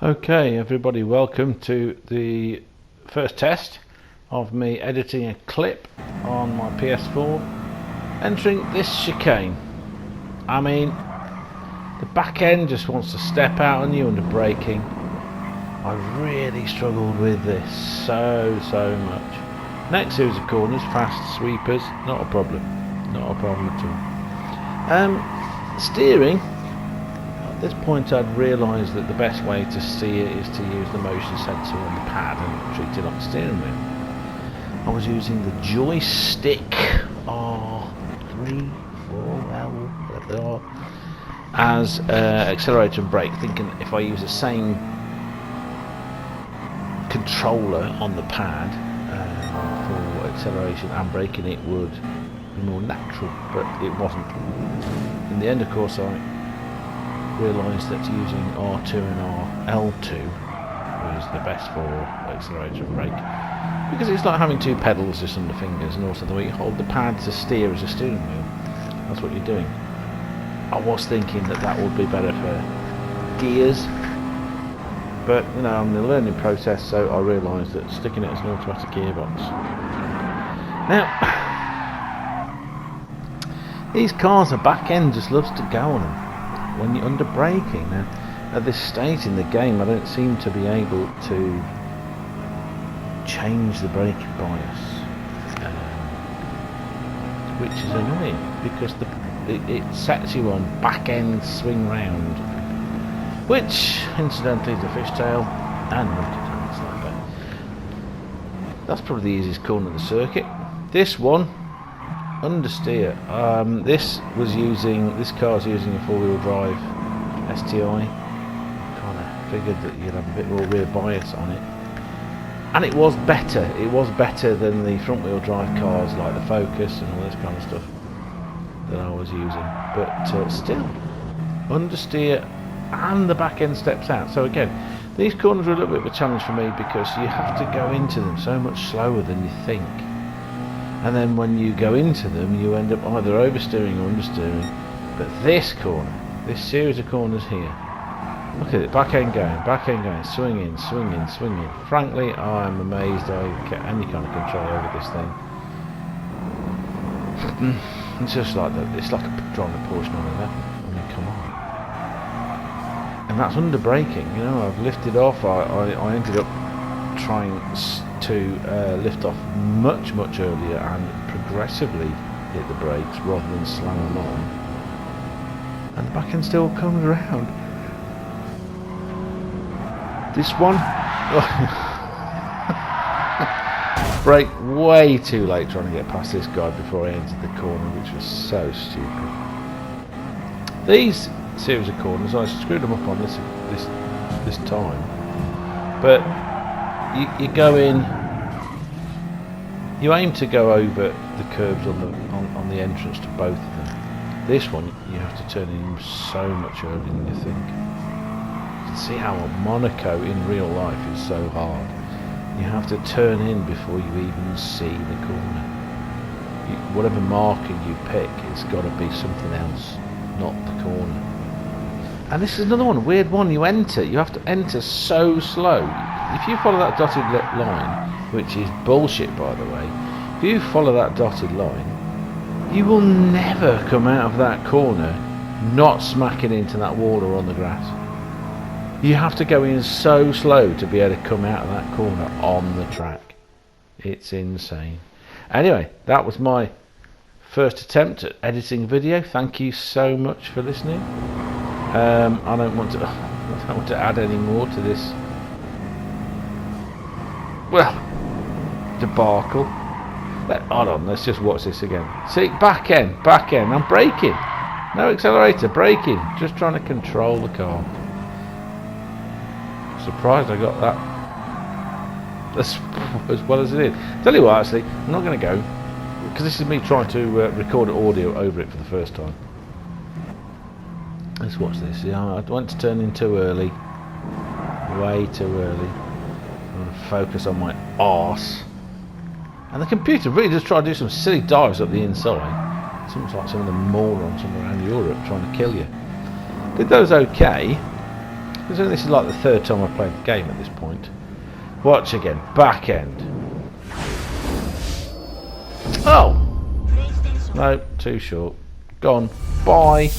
Okay, everybody, welcome to the first test of me editing a clip on my PS4 entering this chicane. I mean, the back end just wants to step out on you under braking. I really struggled with this so much. Next series of corners, fast sweepers, not a problem at all. Steering. At this point I'd realised that the best way to see it is to use the motion sensor on the pad and treat it like a steering wheel. I was using the joystick R3, 4L, whatever they are, as accelerator and brake, thinking if I use the same controller on the pad for acceleration and braking, it would be more natural, but it wasn't. In the end, of course, I realised that using R2 and L2 was the best for accelerator and brake, because it's like having two pedals just on the fingers, and also the way you hold the pad to steer as a steering wheel. That's what you're doing. I was thinking that would be better for gears, but you know, I'm in the learning process, so I realised that sticking it as an automatic gearbox. Now, these cars, the back end just loves to go on them when you're under braking. Now, at this stage in the game, I don't seem to be able to change the braking bias, which is annoying because it sets you on back end swing round, which incidentally is a fishtail and multi-time sniper. That's probably the easiest corner of the circuit. This one, understeer. This car's using a 4-wheel drive STI. Kind of figured that you'd have a bit more rear bias on it, and it was better. It was better than the front-wheel drive cars like the Focus and all this kind of stuff that I was using. But still, understeer, and the back end steps out. So again, these corners are a little bit of a challenge for me because you have to go into them so much slower than you think. And then when you go into them, you end up either oversteering or understeering. But this corner, this series of corners here, look at it, back end going, swinging. Frankly, I'm amazed I get any kind of control over this thing. It's just like that. It's like driving a Porsche 911. I mean, come on. And that's under braking. You know, I've lifted off. I ended up trying to lift off much earlier and progressively hit the brakes rather than slam them on, and the back end still comes around. This one, brake way too late trying to get past this guy before I entered the corner, which was so stupid. These series of corners, I screwed them up on this time, but you go in, you aim to go over the curbs on the entrance to both of them. This one, you have to turn in so much earlier than you think. You can see how Monaco in real life is so hard. You have to turn in before you even see the corner. Whatever marker you pick, it's got to be something else, not the corner. And this is another one, weird one. You have to enter so slow. If you follow that dotted line, which is bullshit by the way, if you follow that dotted line, you will never come out of that corner not smacking into that wall or on the grass. You have to go in so slow to be able to come out of that corner on the track. It's insane. Anyway, that was my first attempt at editing a video. Thank you so much for listening. I don't want to add any more to this, well, debacle. Hold on, let's just watch this again. See, back end, I'm braking. No accelerator, braking. Just trying to control the car. Surprised I got that as well as it did. Tell you what, actually, I'm not going to go, because this is me trying to record audio over it for the first time. Let's watch this. Yeah, I went to turn in too early. Way too early. I'm going to focus on my arse. And the computer really does try to do some silly dives up the inside. Seems like some of the morons from around Europe trying to kill you. Did those okay. Considering this is like the third time I've played the game at this point. Watch again. Back end. Oh! No, too short. Gone. Bye.